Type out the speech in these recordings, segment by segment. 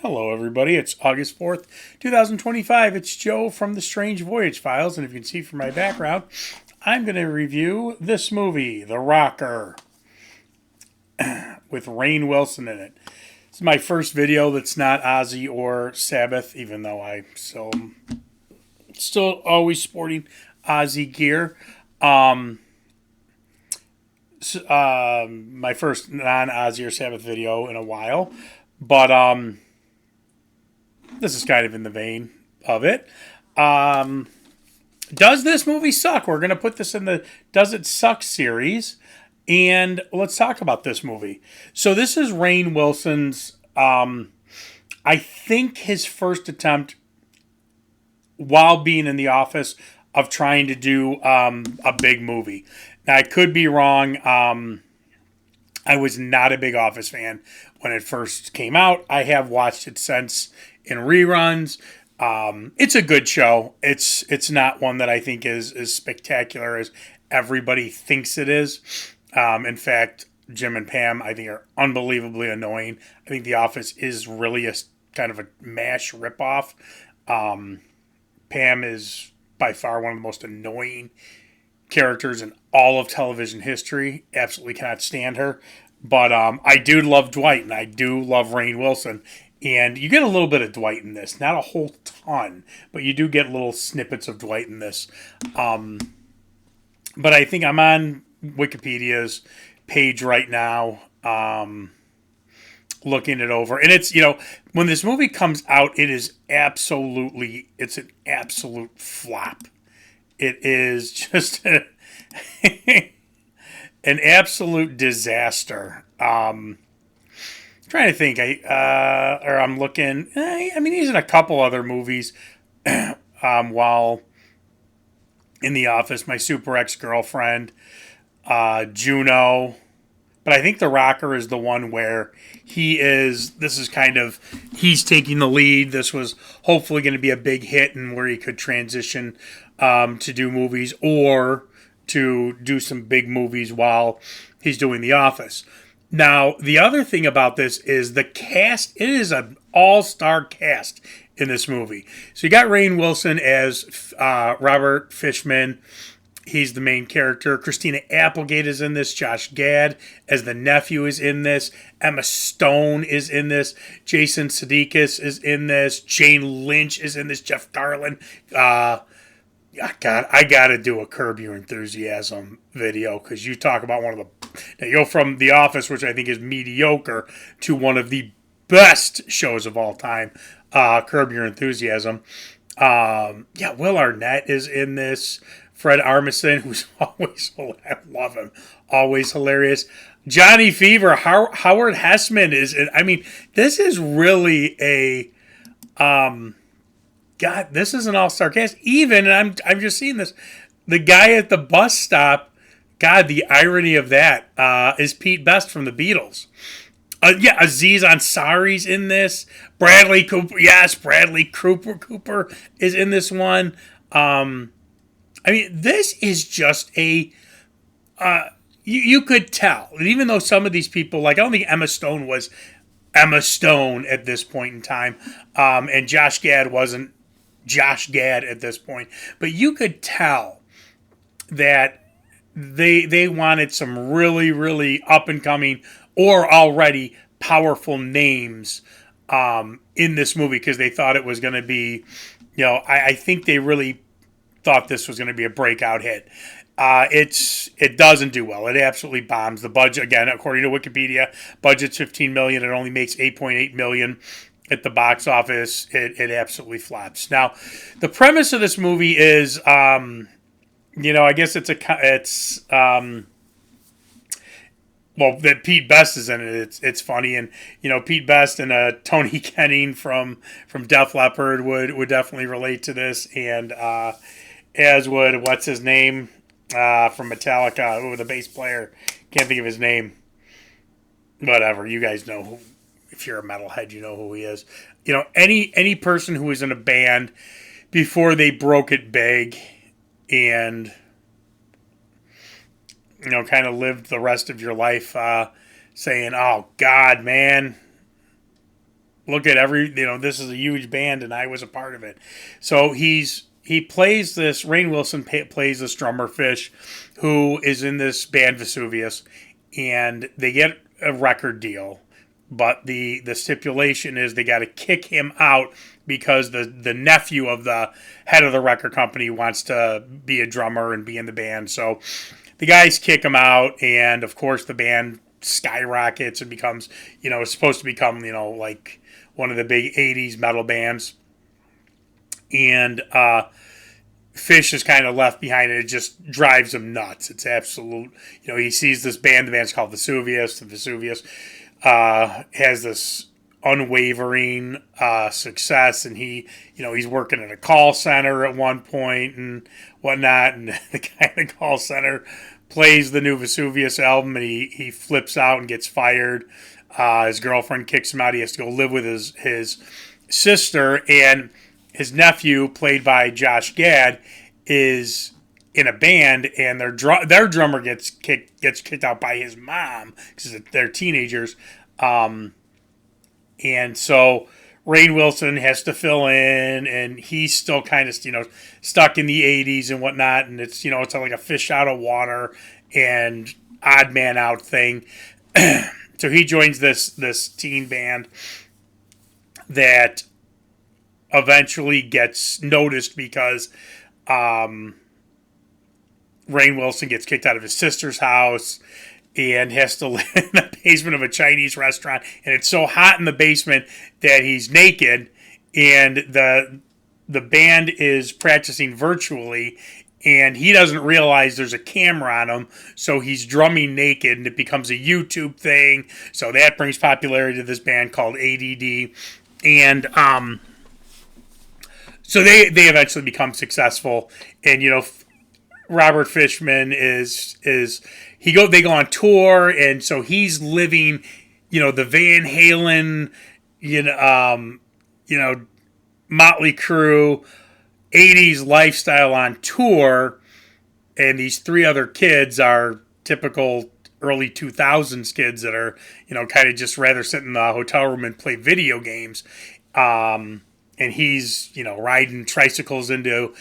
Hello, everybody. It's August 4th, 2025. It's Joe from the Strange Voyage Files, and if you can see from my background, I'm going to review this movie, The Rocker, with Rainn Wilson in it. It's my first video that's not Ozzy or Sabbath, even though I still always sporting Ozzy gear. My first non-Ozzy or Sabbath video in a while, but this is kind of in the vein of it. Does this movie suck? We're going to put this in the Does It Suck series. And let's talk about this movie. So this is Rainn Wilson's, I think his first attempt while being in the office of trying to do a big movie. Now, I could be wrong. I was not a big Office fan when it first came out. I have watched it since in reruns. It's a good show. It's not one that I think is as spectacular as everybody thinks it is. In fact, Jim and Pam, I think, are unbelievably annoying. I think The Office is really a kind of a MASH ripoff. Pam is by far one of the most annoying characters in all of television history. Absolutely cannot stand her. But I do love Dwight, and I do love Rainn Wilson. And you get a little bit of Dwight in this. Not a whole ton, but you do get little snippets of Dwight in this. But I think I'm on Wikipedia's page right now, looking it over. And it's, when this movie comes out, it's an absolute flop. It is just an absolute disaster. Trying to think. I'm looking. He's in a couple other movies. While in The Office, My Super Ex-Girlfriend, Juno. But I think The Rocker is the one where he's taking the lead. This was hopefully going to be a big hit and where he could transition to do movies or to do some big movies while he's doing The Office. Now, the other thing about this is the cast. It is an all-star cast in this movie. So you got Rainn Wilson as Robert Fishman. He's the main character. Christina Applegate is in this. Josh Gad as the nephew is in this. Emma Stone is in this. Jason Sudeikis is in this. Jane Lynch is in this. Jeff Garlin. God, I got to do a Curb Your Enthusiasm video because you talk about one of the... You go from The Office, which I think is mediocre, to one of the best shows of all time, Curb Your Enthusiasm. Will Arnett is in this. Fred Armisen, who's always, I love him, always hilarious. Johnny Fever, Howard Hessman is in. This is really a... God, this is an all-star cast. Even, and I'm just seeing this, the guy at the bus stop, God, the irony of that is Pete Best from the Beatles. Aziz Ansari's in this. Bradley Cooper, yes, Bradley Cooper is in this one. This is just a... you could tell, even though some of these people, I don't think Emma Stone was Emma Stone at this point in time, and Josh Gad wasn't Josh Gad at this point, but you could tell that they wanted some really, really up and coming or already powerful names in this movie because they thought it was going to be, I think they really thought this was going to be a breakout hit. It doesn't do well. It absolutely bombs. The budget, again, according to Wikipedia, budget's $15 million. It only makes $8.8 million at the box office. It absolutely flops. Now, the premise of this movie is, I guess that Pete Best is in it. It's funny, and Pete Best and Tony Kenning from Def Leppard would definitely relate to this, and as would what's his name from Metallica, the bass player. Can't think of his name. Whatever, you guys know who. If you're a metalhead, you know who he is. Any person who was in a band before they broke it big and kind of lived the rest of your life saying, "Oh God, man, look at this is a huge band and I was a part of it. So he plays this, Rainn Wilson plays this drummer Fish, who is in this band Vesuvius, and they get a record deal. But the stipulation is they got to kick him out because the nephew of the head of the record company wants to be a drummer and be in the band. So the guys kick him out, and of course the band skyrockets and becomes, it's supposed to become, like one of the big 80s metal bands. And Fish is kind of left behind, and it just drives him nuts. It's absolute, he sees this band, the band's called Vesuvius. The Vesuvius has this unwavering success, and he's working at a call center at one point and whatnot, and the guy in the call center plays the new Vesuvius album, and he flips out and gets fired. His girlfriend kicks him out. He has to go live with his sister, and his nephew, played by Josh Gad, is in a band, and their drummer gets kicked out by his mom because they're teenagers, and so Rainn Wilson has to fill in, and he's still kind of stuck in the '80s and whatnot, and it's it's like a fish out of water and odd man out thing. So he joins this teen band that eventually gets noticed because Rainn Wilson gets kicked out of his sister's house and has to live in the basement of a Chinese restaurant. And it's so hot in the basement that he's naked, and the band is practicing virtually, and he doesn't realize there's a camera on him, so he's drumming naked, and it becomes a YouTube thing. So that brings popularity to this band called ADD. And so they eventually become successful, and Robert Fishman they go on tour, and so he's living the Van Halen Motley Crue 80s lifestyle on tour, and these three other kids are typical early 2000s kids that are kind of just rather sit in the hotel room and play video games. And he's riding tricycles into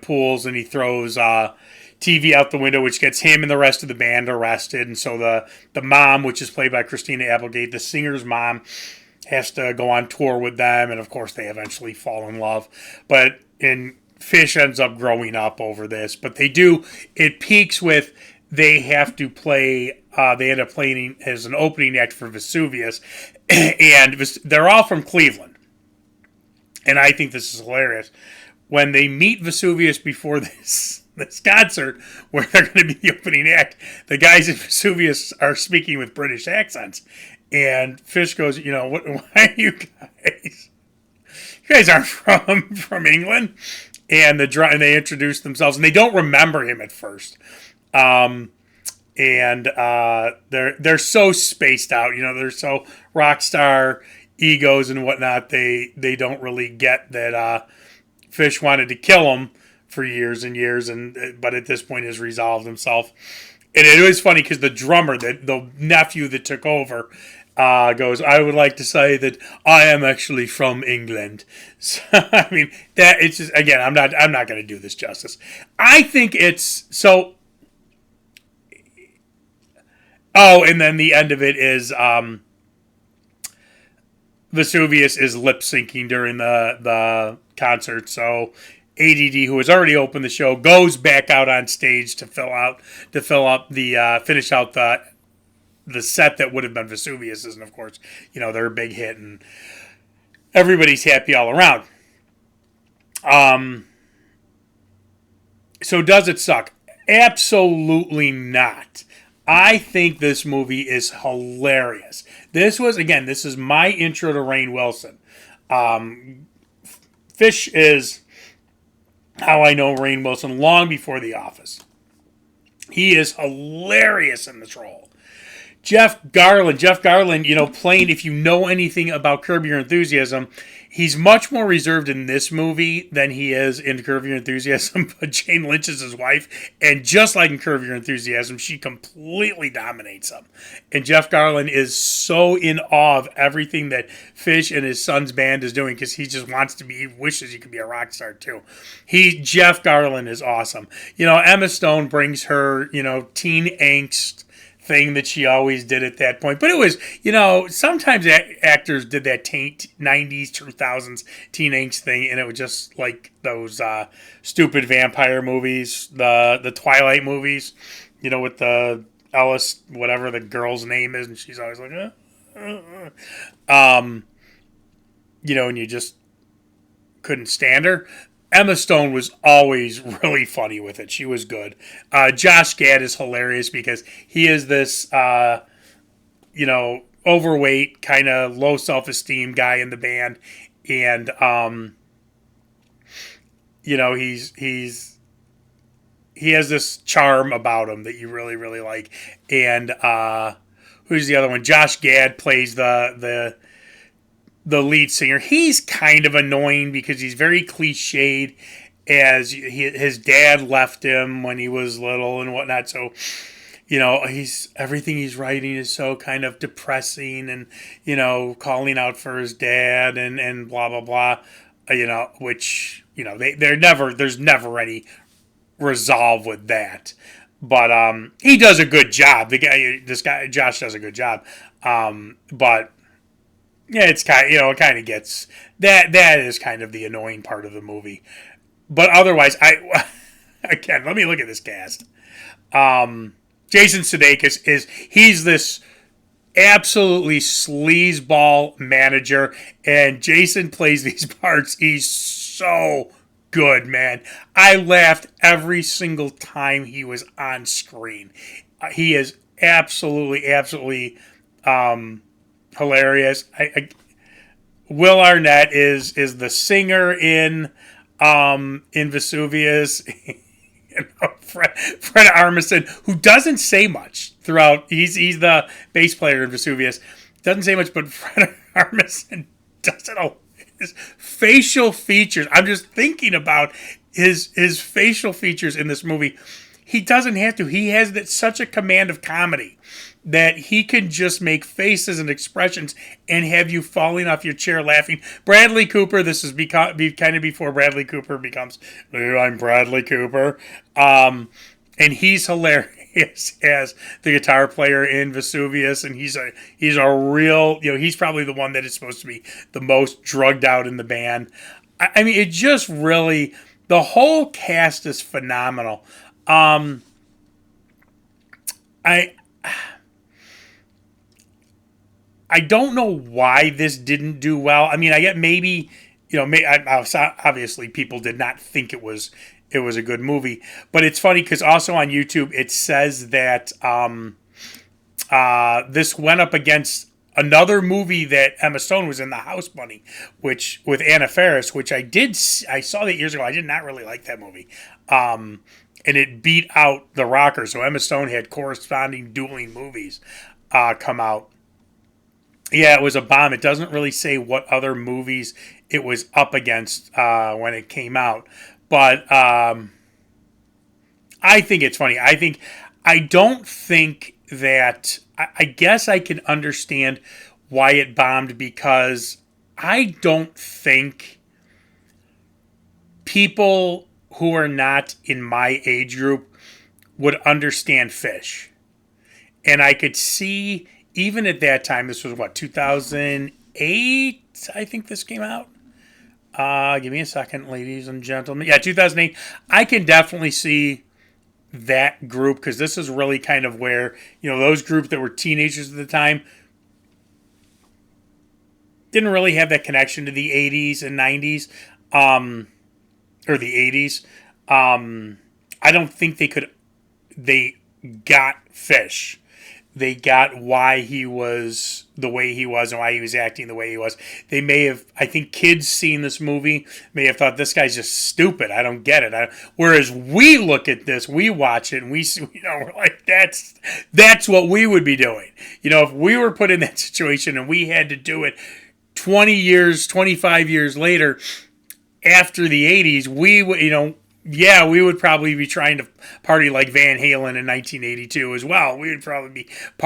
pools, and he throws TV out the window, which gets him and the rest of the band arrested. And so the mom, which is played by Christina Applegate, the singer's mom, has to go on tour with them, and of course they eventually fall in love. But Fish ends up growing up over this. But it peaks with they have to play. They end up playing as an opening act for Vesuvius, and they're all from Cleveland. And I think this is hilarious. When they meet Vesuvius before this concert, where they're going to be the opening act, the guys in Vesuvius are speaking with British accents. And Fish goes, why are you guys? You guys aren't from England. And they introduce themselves, and they don't remember him at first. And they're so spaced out. They're so rock star egos and whatnot. They don't really get that Fish wanted to kill him for years and years, but at this point has resolved himself. And it was funny because the drummer, the nephew that took over, goes, I would like to say that I am actually from England. So, I mean, that it's just, again, I'm not going to do this justice. I think it's so. Oh, and then the end of it is Vesuvius is lip syncing during the concert. So ADD, who has already opened the show, goes back out on stage to finish out the set that would have been Vesuvius's, and of course, they're a big hit, and everybody's happy all around. So does it suck? Absolutely not. I think this movie is hilarious. This is my intro to Rainn Wilson. Fish is how I know Rainn Wilson long before The Office. He is hilarious in this role. Jeff Garland, playing, if you know anything about Curb Your Enthusiasm, he's much more reserved in this movie than he is in Curb Your Enthusiasm, but Jane Lynch is his wife, and just like in Curb Your Enthusiasm, she completely dominates him. And Jeff Garland is so in awe of everything that Fish and his son's band is doing, because he just wants to be, he wishes he could be a rock star too. Jeff Garland is awesome. Emma Stone brings her, teen angst thing that she always did at that point. But it was, sometimes actors did that 90s, 2000s teen angst thing, and it was just like those stupid vampire movies, the Twilight movies, with the Ellis, whatever the girl's name is, and she's always like, and you just couldn't stand her. Emma Stone was always really funny with it. She was good. Josh Gad is hilarious because he is this, overweight, kind of low self-esteem guy in the band. And, he has this charm about him that you really, really like. And who's the other one? Josh Gad plays the lead singer. He's kind of annoying because he's very cliched, as his dad left him when he was little and whatnot. So, everything he's writing is so kind of depressing, and, calling out for his dad and blah, blah, blah, which, there's never any resolve with that. But he does a good job. Josh does a good job. But yeah, it's kind of, it kind of gets that. That is kind of the annoying part of the movie. But otherwise, again, let me look at this cast. Jason Sudeikis he's this absolutely sleazeball manager, and Jason plays these parts. He's so good, man. I laughed every single time he was on screen. He is absolutely hilarious. Will Arnett is the singer in Vesuvius. Fred Armisen, who doesn't say much throughout. He's the bass player in Vesuvius. Doesn't say much, but Fred Armisen doesn't know his facial features. I'm just thinking about his facial features in this movie. He doesn't have to. He has such a command of comedy that he can just make faces and expressions and have you falling off your chair laughing. Bradley Cooper, this is kind of before Bradley Cooper becomes, I'm Bradley Cooper. And he's hilarious as the guitar player in Vesuvius, and he's a real, he's probably the one that is supposed to be the most drugged out in the band. I mean, it just really, the whole cast is phenomenal. I don't know why this didn't do well. I mean, I get maybe, obviously people did not think it was a good movie, but it's funny because also on YouTube it says that this went up against another movie that Emma Stone was in, The House Bunny, which with Anna Faris, which I saw that years ago. I did not really like that movie. And it beat out The Rocker. So Emma Stone had corresponding dueling movies come out. Yeah, it was a bomb. It doesn't really say what other movies it was up against when it came out. But I think it's funny. I don't think that... I guess I can understand why it bombed, because I don't think people who are not in my age group would understand Fish. And I could see... Even at that time, this was 2008, I think this came out. Give me a second, ladies and gentlemen. Yeah, 2008. I can definitely see that group, because this is really kind of where, those groups that were teenagers at the time didn't really have that connection to the 80s and 90s, or the 80s. I don't think they got Fish. they got why he was the way he was and why he was acting the way he was. They may have, I think kids seeing this movie may have thought, this guy's just stupid. I don't get it. Whereas we look at this, we watch it, and we, we're like, that's what we would be doing. If we were put in that situation and we had to do it 20 years, 25 years later, after the 80s, we would, we would probably be trying to party like Van Halen in 1982 as well. We would probably be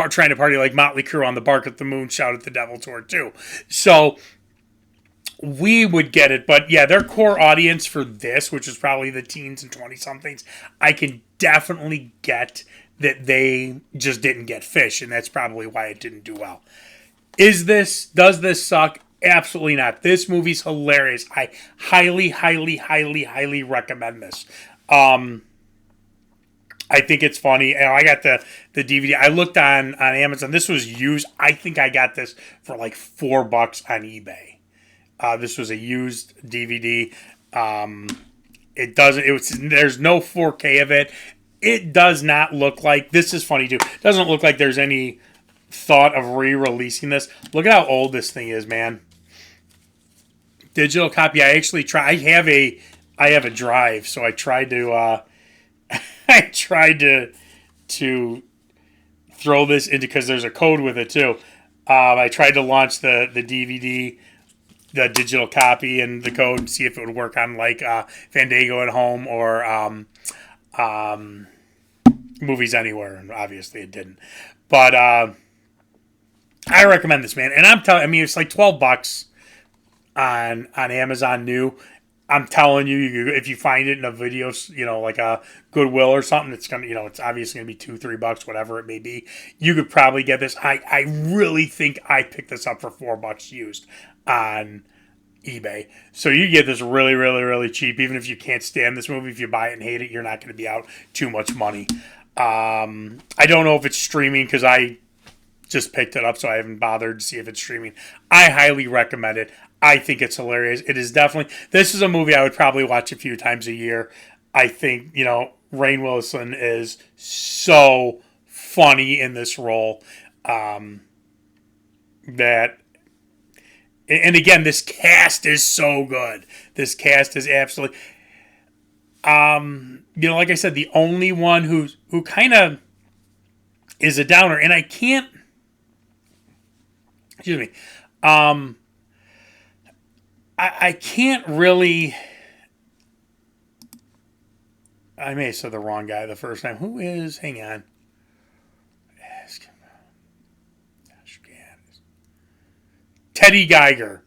trying to party like Motley Crue on the Bark at the Moon, Shout at the Devil tour too. So we would get it. But yeah, their core audience for this, which is probably the teens and 20-somethings, I can definitely get that they just didn't get Fish, and that's probably why it didn't do well. Does this suck? Absolutely not. This movie's hilarious. I highly, highly, highly, highly recommend this. I think it's funny. I got the DVD. I looked on Amazon. This was used. I think I got this for like $4 on eBay. This was a used DVD. There's no 4K of it. It does not look like, this is funny too. It doesn't look like there's any thought of re-releasing this. Look at how old this thing is, man. Digital copy. I actually try. I have a drive, so I tried to. I tried to throw this into, because there's a code with it too. I tried to launch the DVD, the digital copy, and the code, and see if it would work on like Fandango at home or Movies Anywhere, and obviously it didn't. But I recommend this, man. And I'm telling. I mean, it's like $12 on Amazon new. I'm telling you, if you find it in a video, like a Goodwill or something, it's gonna, it's obviously gonna be $2-3, whatever it may be. You could probably get this. I really think I picked this up for $4 used on eBay. So you get this really, really, really cheap. Even if you can't stand this movie, if you buy it and hate it, you're not going to be out too much money. I don't know if it's streaming, because I just picked it up, so I haven't bothered to see if it's streaming. I highly recommend it. I think it's hilarious. It is definitely, this is a movie I would probably watch a few times a year. I think, Rainn Wilson is so funny in this role. And again, this cast is so good. This cast is absolutely, like I said, the only one who kind of is a downer, and I can't, excuse me, I can't really, I may have said the wrong guy the first time. Who is, hang on. Teddy Geiger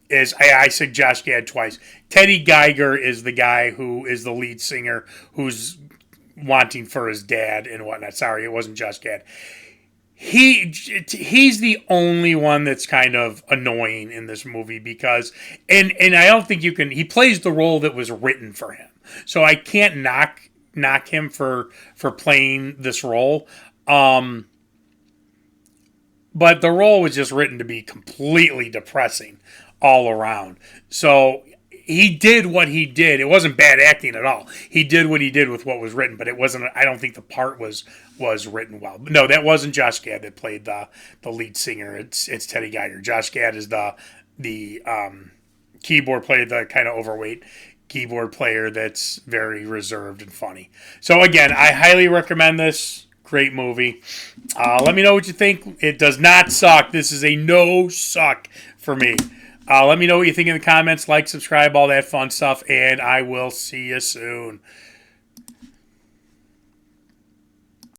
is, I said Josh Gad twice. Teddy Geiger is the guy who is the lead singer who's wanting for his dad and whatnot. Sorry, it wasn't Josh Gad. He's the only one that's kind of annoying in this movie, because, and I don't think you can, he plays the role that was written for him. So I can't knock him for playing this role. But the role was just written to be completely depressing all around. So he did what he did. It wasn't bad acting at all. He did what he did with what was written, but it wasn't, I don't think the part was written well. No, that wasn't Josh Gad that played the lead singer. It's Teddy Geiger. Josh Gad is the keyboard player, the kind of overweight keyboard player that's very reserved and funny. So again, I highly recommend this. Great movie. Let me know what you think. It does not suck. This is a no suck for me. Let me know what you think in the comments. Like, subscribe, all that fun stuff, and I will see you soon.